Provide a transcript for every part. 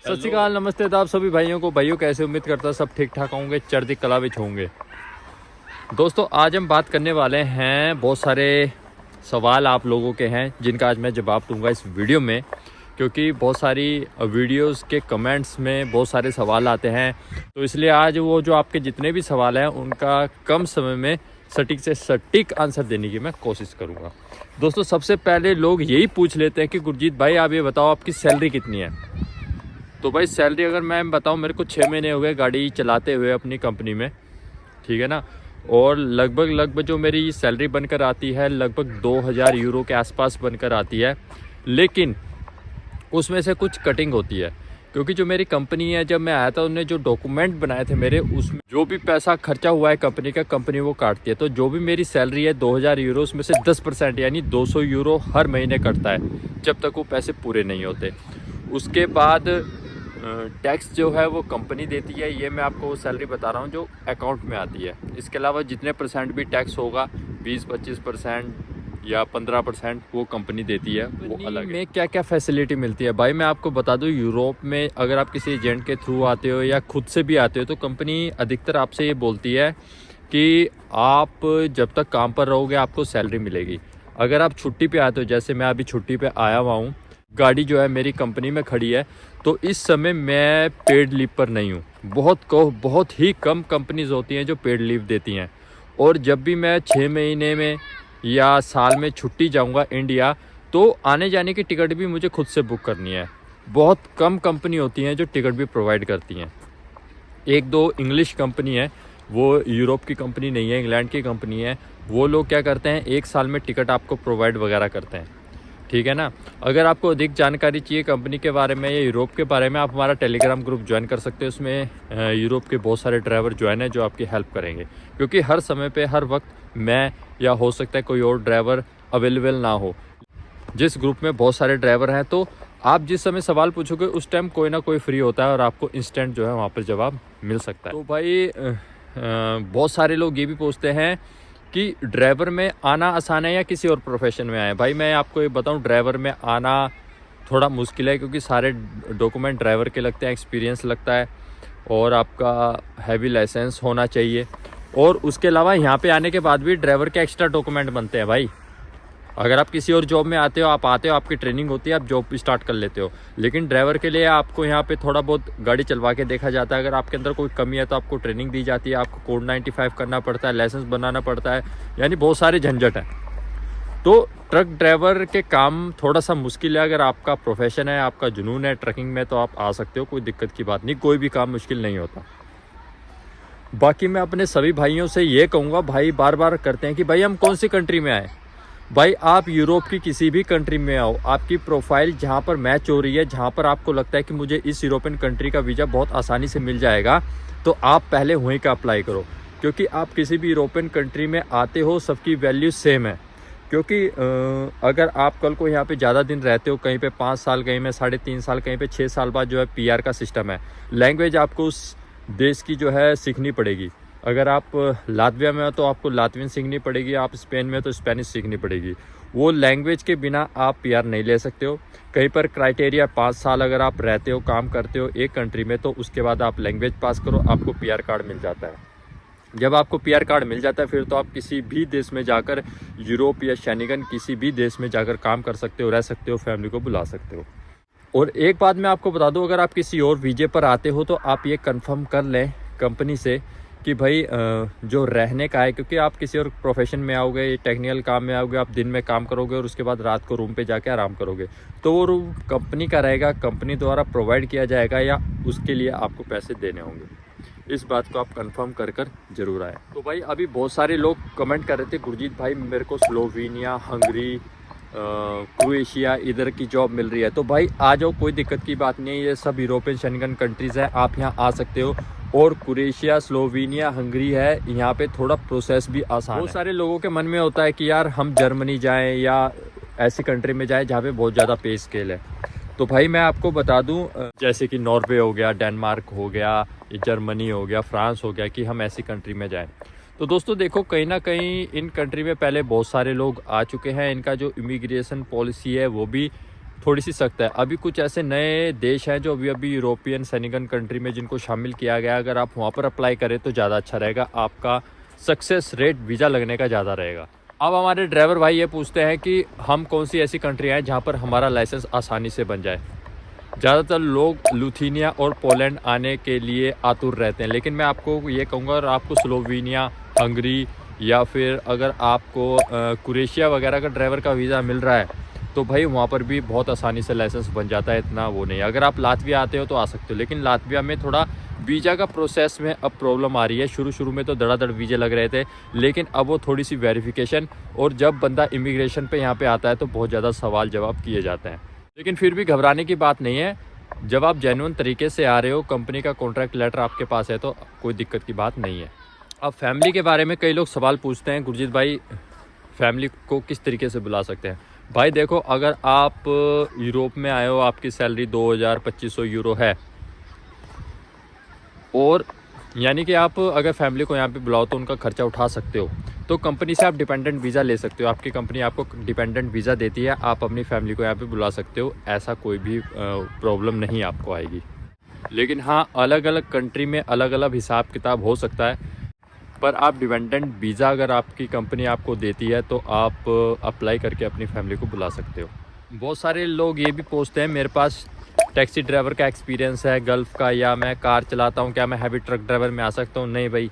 सत श्री अकाल, नमस्ते आदाब सभी भाइयों को। भाइयों कैसे, उम्मीद करता सब ठीक ठाक होंगे, चढ़ती कला विच होंगे। दोस्तों आज हम बात करने वाले हैं, बहुत सारे सवाल आप लोगों के हैं जिनका आज मैं जवाब दूंगा इस वीडियो में, क्योंकि बहुत सारी वीडियोस के कमेंट्स में बहुत सारे सवाल आते हैं। तो इसलिए आज वो जो आपके जितने भी सवाल हैं उनका कम समय में सटीक से सटीक आंसर देने की मैं कोशिश करूंगा। दोस्तों सबसे पहले लोग यही पूछ लेते हैं कि गुरजीत भाई आप ये बताओ आपकी सैलरी कितनी है। तो भाई सैलरी अगर मैं बताऊं, मेरे को 6 महीने हो गए गाड़ी चलाते हुए अपनी कंपनी में, ठीक है ना। और लगभग जो मेरी सैलरी बनकर आती है लगभग 2000 यूरो के आसपास बनकर आती है। लेकिन उसमें से कुछ कटिंग होती है, क्योंकि जो मेरी कंपनी है, जब मैं आया था उन्होंने जो डॉक्यूमेंट बनाए थे मेरे, उसमें जो भी पैसा खर्चा हुआ है कंपनी का, कंपनी वो काटती है। तो जो भी मेरी सैलरी है 2000 यूरो, उसमें से 10% यानी 200 यूरो हर महीने कटता है, जब तक वो पैसे पूरे नहीं होते। उसके बाद टैक्स जो है वो कंपनी देती है। ये मैं आपको सैलरी बता रहा हूँ जो अकाउंट में आती है। इसके अलावा जितने परसेंट भी टैक्स होगा, 20-25% या 15%, वो कंपनी देती है, वो अलग है। क्या क्या फैसिलिटी मिलती है भाई मैं आपको बता दूं। यूरोप में अगर आप किसी एजेंट के थ्रू आते हो या खुद से भी आते हो, तो कंपनी अधिकतर आपसे ये बोलती है कि आप जब तक काम पर रहोगे आपको सैलरी मिलेगी। अगर आप छुट्टी पे आते हो, जैसे मैं अभी छुट्टी पे आया हुआ हूँ, गाड़ी जो है मेरी कंपनी में खड़ी है, तो इस समय मैं पेड लीव पर नहीं हूँ। बहुत ही कम कंपनीज होती हैं जो पेड लीव देती हैं। और जब भी मैं 6 महीने में या साल में छुट्टी जाऊंगा इंडिया, तो आने जाने की टिकट भी मुझे खुद से बुक करनी है। बहुत कम कंपनी होती हैं जो टिकट भी प्रोवाइड करती हैं। 1-2 इंग्लिश कंपनी है, वो यूरोप की कंपनी नहीं है, इंग्लैंड की कंपनी है। वो लोग क्या करते हैं, 1 साल में टिकट आपको प्रोवाइड वगैरह करते हैं, ठीक है ना। अगर आपको अधिक जानकारी चाहिए कंपनी के बारे में या यूरोप के बारे में, आप हमारा टेलीग्राम ग्रुप ज्वाइन कर सकते हैं। उसमें यूरोप के बहुत सारे ड्राइवर ज्वाइन है जो आपकी हेल्प करेंगे, क्योंकि हर समय पे हर वक्त मैं या हो सकता है कोई और ड्राइवर अवेलेबल ना हो। जिस ग्रुप में बहुत सारे ड्राइवर हैं, तो आप जिस समय सवाल पूछोगे उस टाइम कोई ना कोई फ्री होता है और आपको इंस्टेंट जो है वहाँ पर जवाब मिल सकता है। तो भाई बहुत सारे लोग ये भी पूछते हैं कि ड्राइवर में आना आसान है या किसी और प्रोफेशन में आए। भाई मैं आपको ये बताऊं, ड्राइवर में आना थोड़ा मुश्किल है, क्योंकि सारे डॉक्यूमेंट ड्राइवर के लगते हैं, एक्सपीरियंस लगता है और आपका हैवी लाइसेंस होना चाहिए। और उसके अलावा यहाँ पे आने के बाद भी ड्राइवर के एक्स्ट्रा डॉक्यूमेंट बनते हैं भाई। अगर आप किसी और जॉब में आते हो, आप आते हो, आपकी ट्रेनिंग होती है, आप जॉब स्टार्ट कर लेते हो, लेकिन ड्राइवर के लिए आपको यहाँ पे थोड़ा बहुत गाड़ी चलवा के देखा जाता है। अगर आपके अंदर कोई कमी है तो आपको ट्रेनिंग दी जाती है, आपको कोड 95 करना पड़ता है, लाइसेंस बनाना पड़ता है, यानी बहुत सारे झंझट हैं। तो ट्रक ड्राइवर के काम थोड़ा सा मुश्किल है। अगर आपका प्रोफेशन है, आपका जुनून है ट्रकिंग में, तो आप आ सकते हो, कोई दिक्कत की बात नहीं। कोई भी काम मुश्किल नहीं होता। बाकी मैं अपने सभी भाइयों से ये कहूँगा, भाई बार बार करते हैं कि भाई हम कौन सी कंट्री में आए। भाई आप यूरोप की किसी भी कंट्री में आओ, आपकी प्रोफाइल जहाँ पर मैच हो रही है, जहाँ पर आपको लगता है कि मुझे इस यूरोपियन कंट्री का वीज़ा बहुत आसानी से मिल जाएगा, तो आप पहले वहीं का अप्लाई करो। क्योंकि आप किसी भी यूरोपियन कंट्री में आते हो, सबकी वैल्यू सेम है। क्योंकि अगर आप कल को यहाँ पे ज़्यादा दिन रहते हो, कहीं पे 5 साल, कहीं में 3.5 साल, कहीं पे 6 साल बाद जो है PR का सिस्टम है। लैंग्वेज आपको उस देश की जो है सीखनी पड़ेगी। अगर आप लातविया में हो तो आपको लातवियन सीखनी पड़ेगी, आप स्पेन में हो तो स्पेनिश सीखनी पड़ेगी। वो लैंग्वेज के बिना आप PR नहीं ले सकते हो। कहीं पर क्राइटेरिया 5 साल अगर आप रहते हो, काम करते हो एक कंट्री में, तो उसके बाद आप लैंग्वेज पास करो, आपको PR कार्ड मिल जाता है। जब आपको PR कार्ड मिल जाता है, फिर तो आप किसी भी देश में जाकर, यूरोप या शेंगन किसी भी देश में जाकर काम कर सकते हो, रह सकते हो, फैमिली को बुला सकते हो। और एक बात मैं आपको बता दूं, अगर आप किसी और वीज़े पर आते हो तो आप ये कंफर्म कर लें कंपनी से कि भाई जो रहने का है, क्योंकि आप किसी और प्रोफेशन में आओगे, टेक्निकल काम में आओगे, आप दिन में काम करोगे और उसके बाद रात को रूम पे जाके आराम करोगे, तो वो रूम कंपनी का रहेगा, कंपनी द्वारा प्रोवाइड किया जाएगा या उसके लिए आपको पैसे देने होंगे। इस बात को आप कंफर्म कर जरूर आए। तो भाई अभी बहुत सारे लोग कमेंट कर रहे थे, गुरजीत भाई मेरे को स्लोवेनिया, हंगरी, क्रोएशिया इधर की जॉब मिल रही है। तो भाई आ जाओ, कोई दिक्कत की बात नहीं है। ये सब यूरोपियन शेंगन कंट्रीज़ हैं, आप यहाँ आ सकते हो। और क्रोएशिया, स्लोवेनिया, हंगरी है, यहाँ पे थोड़ा प्रोसेस भी आसान है। बहुत सारे लोगों के मन में होता है कि यार हम जर्मनी जाएं या ऐसी कंट्री में जाएं जहाँ पे बहुत ज़्यादा पे स्केल है। तो भाई मैं आपको बता दूं, जैसे कि नॉर्वे हो गया, डेनमार्क हो गया, जर्मनी हो गया, फ्रांस हो गया, कि हम ऐसी कंट्री में जाएं। तो दोस्तों देखो, कहीं ना कहीं इन कंट्री में पहले बहुत सारे लोग आ चुके हैं। इनका जो इमिग्रेशन पॉलिसी है वो भी थोड़ी सी सख्त है। अभी कुछ ऐसे नए देश हैं जो अभी अभी यूरोपियन सेनिगन कंट्री में जिनको शामिल किया गया, अगर आप वहाँ पर अप्लाई करें तो ज़्यादा अच्छा रहेगा, आपका सक्सेस रेट वीज़ा लगने का ज़्यादा रहेगा। अब हमारे ड्राइवर भाई ये पूछते हैं कि हम कौन सी ऐसी कंट्री हैं जहाँ पर हमारा लाइसेंस आसानी से बन जाए। ज़्यादातर लोग लिथुआनिया और पोलैंड आने के लिए आतुर रहते हैं, लेकिन मैं आपको ये कहूँगा अगर आपको स्लोवेनिया, हंगरी या फिर अगर आपको क्रोएशिया वगैरह का ड्राइवर का वीज़ा मिल रहा है तो भाई वहाँ पर भी बहुत आसानी से लाइसेंस बन जाता है, इतना वो नहीं। अगर आप लातविया आते हो तो आ सकते हो, लेकिन लातविया में थोड़ा वीज़ा का प्रोसेस में अब प्रॉब्लम आ रही है। शुरू में तो धड़ाधड़ वीज़े लग रहे थे, लेकिन अब वो थोड़ी सी वेरिफिकेशन, और जब बंदा इमिग्रेशन पे यहाँ पे आता है तो बहुत ज़्यादा सवाल जवाब किए जाते हैं। लेकिन फिर भी घबराने की बात नहीं है, जब आप जेन्युइन तरीके से आ रहे हो, कंपनी का कॉन्ट्रैक्ट लेटर आपके पास है तो कोई दिक्कत की बात नहीं है। अब फैमिली के बारे में कई लोग सवाल पूछते हैं, गुरजीत भाई फैमिली को किस तरीके से बुला सकते हैं। भाई देखो, अगर आप यूरोप में आए हो, आपकी सैलरी 2000-2500 यूरो है, और यानी कि आप अगर फैमिली को यहाँ पे बुलाओ तो उनका खर्चा उठा सकते हो, तो कंपनी से आप डिपेंडेंट वीज़ा ले सकते हो। आपकी कंपनी आपको डिपेंडेंट वीज़ा देती है, आप अपनी फैमिली को यहाँ पे बुला सकते हो, ऐसा कोई भी प्रॉब्लम नहीं आपको आएगी। लेकिन हाँ, अलग अलग कंट्री में अलग अलग हिसाब किताब हो सकता है, पर आप डिपेंडेंट वीज़ा अगर आपकी कंपनी आपको देती है तो आप अप्लाई करके अपनी फैमिली को बुला सकते हो। बहुत सारे लोग ये भी पूछते हैं, मेरे पास टैक्सी ड्राइवर का एक्सपीरियंस है गल्फ़ का, या मैं कार चलाता हूँ, क्या मैं हैवी ट्रक ड्राइवर में आ सकता हूँ? नहीं भाई,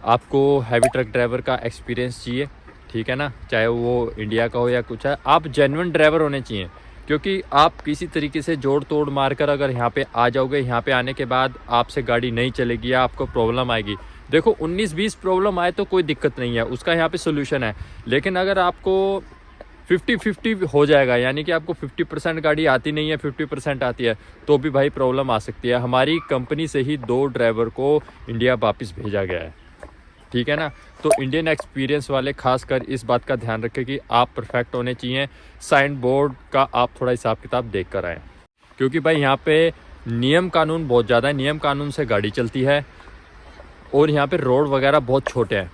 आपको हैवी ट्रक ड्राइवर का एक्सपीरियंस चाहिए, ठीक है ना, चाहे वो इंडिया का हो या कुछ है। आप जेन्युइन ड्राइवर होने चाहिए, क्योंकि आप किसी तरीके से जोड़ तोड़ मारकर अगर यहाँ पे आ जाओगे, यहाँ पे आने के बाद आपसे गाड़ी नहीं चलेगी या आपको प्रॉब्लम आएगी। देखो 19-20 प्रॉब्लम आए तो कोई दिक्कत नहीं है, उसका यहाँ पे सोल्यूशन है। लेकिन अगर आपको 50-50 हो जाएगा, यानी कि आपको 50% गाड़ी आती नहीं है, 50% आती है, तो भी भाई प्रॉब्लम आ सकती है। हमारी कंपनी से ही 2 ड्राइवर को इंडिया वापस भेजा गया है, ठीक है ना। तो इंडियन एक्सपीरियंस वाले खासकर इस बात का ध्यान रखें कि आप परफेक्ट होने चाहिए। साइन बोर्ड का आप थोड़ा हिसाब किताब देख कर आएँ, क्योंकि भाई यहाँ पे नियम कानून बहुत ज़्यादा है, नियम कानून से गाड़ी चलती है, और यहाँ पे रोड वगैरह बहुत छोटे हैं।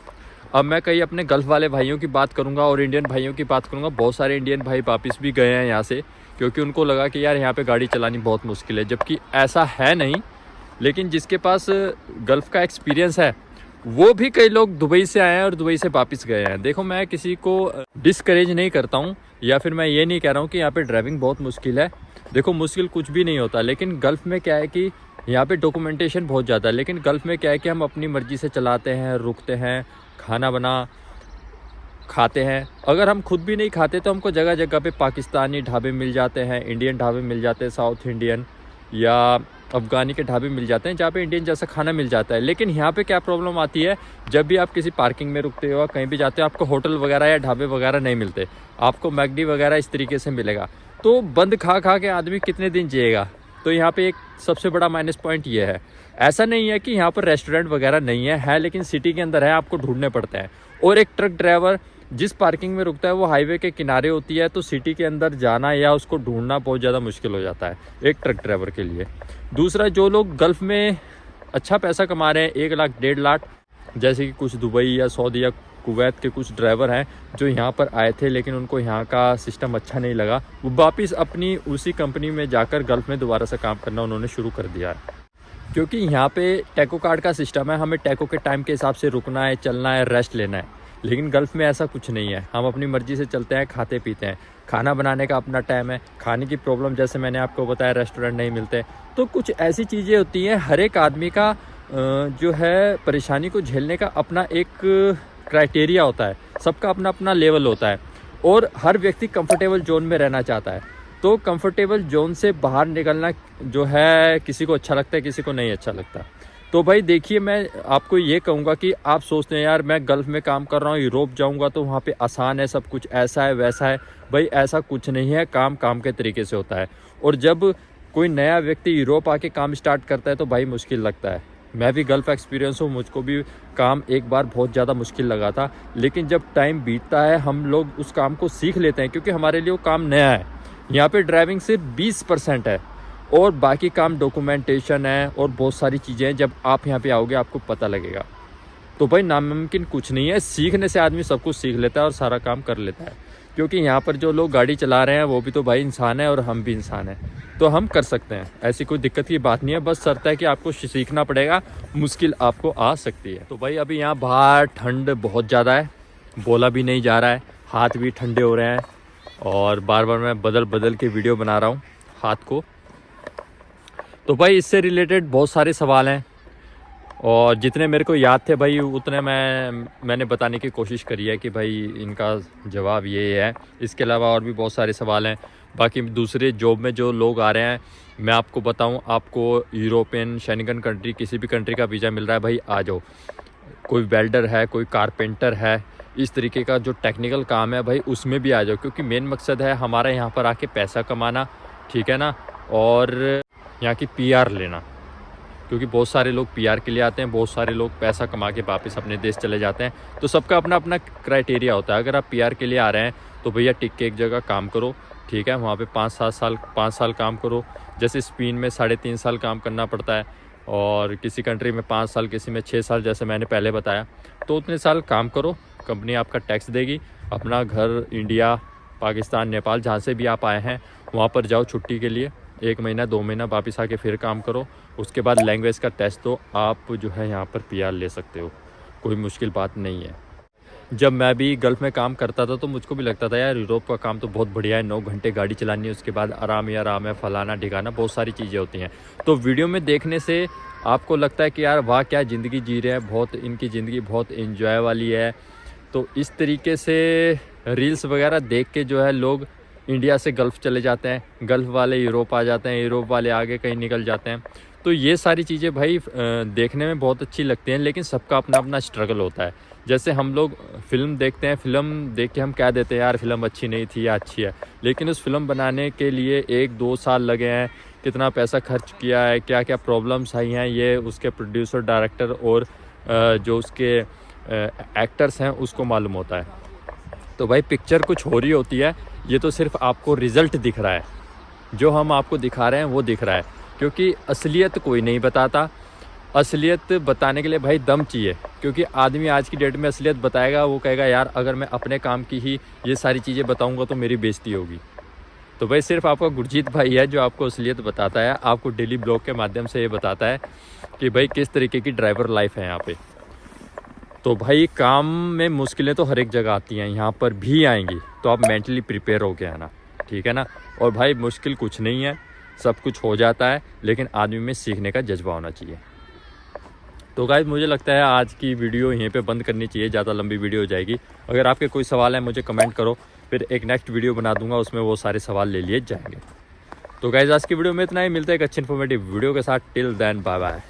अब मैं कई अपने गल्फ़ वाले भाइयों की बात करूँगा और इंडियन भाइयों की बात करूँगा। बहुत सारे इंडियन भाई वापस भी गए हैं यहाँ से, क्योंकि उनको लगा कि यार यहाँ पे गाड़ी चलानी बहुत मुश्किल है, जबकि ऐसा है नहीं। लेकिन जिसके पास गल्फ़ का एक्सपीरियंस है, वो भी कई लोग दुबई से आए हैं और दुबई से वापस गए हैं। देखो, मैं किसी को डिस्करेज नहीं करता हूँ, या फिर मैं ये नहीं कह रहा हूँ कि यहाँ पे ड्राइविंग बहुत मुश्किल है। देखो, मुश्किल कुछ भी नहीं होता, लेकिन गल्फ़ में क्या है कि यहाँ पे डॉक्यूमेंटेशन बहुत ज़्यादा है। लेकिन गल्फ़ में क्या है कि हम अपनी मर्ज़ी से चलाते हैं, रुकते हैं, खाना बना खाते हैं। अगर हम खुद भी नहीं खाते तो हमको जगह जगह पे पाकिस्तानी ढाबे मिल जाते हैं, इंडियन ढाबे मिल जाते हैं, साउथ इंडियन या अफ़गानी के ढाबे मिल जाते हैं, जहाँ पे इंडियन जैसा खाना मिल जाता है। लेकिन यहाँ पे क्या प्रॉब्लम आती है, जब भी आप किसी पार्किंग में रुकते हो, कहीं भी जाते हो, आपको होटल वगैरह या ढाबे वगैरह नहीं मिलते, आपको मैकडी वगैरह इस तरीके से मिलेगा। तो बंद खा खा के आदमी कितने दिन जिएगा। तो यहाँ पे एक सबसे बड़ा माइनस पॉइंट ये है। ऐसा नहीं है कि यहाँ पर रेस्टोरेंट वगैरह नहीं है, लेकिन सिटी के अंदर है, आपको ढूंढने पड़ते हैं। और एक ट्रक ड्राइवर जिस पार्किंग में रुकता है वो हाईवे के किनारे होती है, तो सिटी के अंदर जाना या उसको ढूंढना बहुत ज़्यादा मुश्किल हो जाता है एक ट्रक ड्राइवर के लिए। दूसरा, जो लोग गल्फ़ में अच्छा पैसा कमा रहे हैं, 1 लाख 1.5 लाख, जैसे कि कुछ दुबई या सऊदी या कुवैत के कुछ ड्राइवर हैं जो यहाँ पर आए थे, लेकिन उनको यहाँ का सिस्टम अच्छा नहीं लगा, वो वापस अपनी उसी कंपनी में जाकर गल्फ़ में दोबारा से काम करना उन्होंने शुरू कर दिया है। क्योंकि यहाँ पे टैको कार्ड का सिस्टम है, हमें टैको के टाइम के हिसाब से रुकना है, चलना है, रेस्ट लेना है। लेकिन गल्फ़ में ऐसा कुछ नहीं है, हम अपनी मर्ज़ी से चलते हैं, खाते पीते हैं। खाना बनाने का अपना टाइम है, खाने की प्रॉब्लम जैसे मैंने आपको बताया, रेस्टोरेंट नहीं मिलते। तो कुछ ऐसी चीज़ें होती हैं, हर एक आदमी का जो है परेशानी को झेलने का अपना एक क्राइटेरिया होता है, सबका अपना अपना लेवल होता है, और हर व्यक्ति कंफर्टेबल जोन में रहना चाहता है। तो कंफर्टेबल जोन से बाहर निकलना जो है किसी को अच्छा लगता है, किसी को नहीं अच्छा लगता। तो भाई देखिए, मैं आपको ये कहूँगा कि आप सोचते हैं यार मैं गल्फ़ में काम कर रहा हूँ, यूरोप जाऊँगा तो वहाँ पे आसान है, सब कुछ ऐसा है वैसा है। भाई ऐसा कुछ नहीं है, काम काम के तरीके से होता है। और जब कोई नया व्यक्ति यूरोप आके काम स्टार्ट करता है तो भाई मुश्किल लगता है। मैं भी गल्फ़ एक्सपीरियंस हूँ, मुझको भी काम एक बार बहुत ज़्यादा मुश्किल लगा था, लेकिन जब टाइम बीतता है हम लोग उस काम को सीख लेते हैं, क्योंकि हमारे लिए वो काम नया है। यहाँ पे ड्राइविंग सिर्फ 20% है और बाकी काम डॉक्यूमेंटेशन है और बहुत सारी चीज़ें हैं। जब आप यहाँ पे आओगे आपको पता लगेगा। तो भाई नामुमकिन कुछ नहीं है, सीखने से आदमी सब कुछ सीख लेता है और सारा काम कर लेता है। क्योंकि यहाँ पर जो लोग गाड़ी चला रहे हैं वो भी तो भाई इंसान है और हम भी इंसान हैं, तो हम कर सकते हैं, ऐसी कोई दिक्कत की बात नहीं है। बस शर्त है कि आपको सीखना पड़ेगा, मुश्किल आपको आ सकती है। तो भाई अभी यहाँ बाहर ठंड बहुत ज़्यादा है, बोला भी नहीं जा रहा है, हाथ भी ठंडे हो रहे हैं और बार बार मैं बदल बदल के वीडियो बना रहा हूँ हाथ को। तो भाई इससे रिलेटेड बहुत सारे सवाल हैं और जितने मेरे को याद थे भाई उतने मैंने बताने की कोशिश करी है कि भाई इनका जवाब ये है। इसके अलावा और भी बहुत सारे सवाल हैं। बाकी दूसरे जॉब में जो लोग आ रहे हैं, मैं आपको बताऊं, आपको यूरोपियन शेंगन कंट्री किसी भी कंट्री का वीज़ा मिल रहा है, भाई आ जाओ। कोई वेल्डर है, कोई कारपेंटर है, इस तरीके का जो टेक्निकल काम है भाई उसमें भी आ जाओ, क्योंकि मेन मकसद है हमारा यहाँ पर आके पैसा कमाना, ठीक है ना, और यहाँ की पीआर लेना। क्योंकि बहुत सारे लोग पीआर के लिए आते हैं, बहुत सारे लोग पैसा कमा के वापस अपने देश चले जाते हैं। तो सबका अपना अपना क्राइटेरिया होता है। अगर आप पीआर के लिए आ रहे हैं तो भैया टिक के एक जगह काम करो, ठीक है, वहाँ पे 5 साल काम करो। जैसे स्पेन में 3.5 साल काम करना पड़ता है और किसी कंट्री में 5 साल, किसी में 6 साल, जैसे मैंने पहले बताया। तो उतने साल काम करो, कंपनी आपका टैक्स देगी। अपना घर इंडिया, पाकिस्तान, नेपाल, जहाँ से भी आप आए हैं वहाँ पर जाओ छुट्टी के लिए, 1 महीना 2 महीना, वापस आके फिर काम करो। उसके बाद लैंग्वेज का टेस्ट दो, आप जो है यहाँ पर पीआर ले सकते हो, कोई मुश्किल बात नहीं है। जब मैं भी गल्फ़ में काम करता था तो मुझको भी लगता था यार यूरोप का काम तो बहुत बढ़िया है, 9 घंटे गाड़ी चलानी है, उसके बाद आराम ही आराम है, फलाना ढिकाना, बहुत सारी चीज़ें होती हैं। तो वीडियो में देखने से आपको लगता है कि यार वाह क्या ज़िंदगी जी रहे हैं, बहुत इनकी ज़िंदगी बहुत एंजॉय वाली है। तो इस तरीके से रील्स वगैरह देख के जो है लोग इंडिया से गल्फ़ चले जाते हैं, गल्फ़ वाले यूरोप आ जाते हैं, यूरोप वाले आगे कहीं निकल जाते हैं। तो ये सारी चीज़ें भाई देखने में बहुत अच्छी लगती हैं, लेकिन सबका अपना अपना स्ट्रगल होता है। जैसे हम लोग फ़िल्म देखते हैं, फ़िल्म देख के हम कह देते हैं यार फ़िल्म अच्छी नहीं थी या अच्छी है, लेकिन उस फिल्म बनाने के लिए 1-2 साल लगे हैं, कितना पैसा खर्च किया है, क्या क्या प्रॉब्लम्स आई हैं, ये उसके प्रोड्यूसर, डायरेक्टर और जो उसके एक्टर्स हैं उसको मालूम होता है। तो भाई पिक्चर कुछ हो रही होती है, ये तो सिर्फ आपको रिज़ल्ट दिख रहा है, जो हम आपको दिखा रहे हैं वो दिख रहा है, क्योंकि असलियत कोई नहीं बताता। असलियत बताने के लिए भाई दम चाहिए, क्योंकि आदमी आज की डेट में असलियत बताएगा, वो कहेगा यार अगर मैं अपने काम की ही ये सारी चीज़ें बताऊंगा तो मेरी बेइज्जती होगी। तो भाई सिर्फ आपका गुरजीत भाई है जो आपको असलियत बताता है, आपको डेली ब्लॉग के माध्यम से ये बताता है कि भाई किस तरीके की ड्राइवर लाइफ है यहाँ पे। तो भाई काम में मुश्किलें तो हर एक जगह आती हैं, यहाँ पर भी आएंगी, तो आप मेंटली प्रिपेयर होके आना, ठीक है ना। और भाई मुश्किल कुछ नहीं है, सब कुछ हो जाता है, लेकिन आदमी में सीखने का जज्बा होना चाहिए। तो गाइस मुझे लगता है आज की वीडियो यहीं पे बंद करनी चाहिए, ज़्यादा लंबी वीडियो हो जाएगी। अगर आपके कोई सवाल है मुझे कमेंट करो, फिर एक नेक्स्ट वीडियो बना दूंगा, उसमें वो सारे सवाल ले लिए जाएंगे। तो गाइस आज की वीडियो में इतना ही, मिलता है एक अच्छी इन्फॉर्मेटिव वीडियो के साथ। Till then bye bye.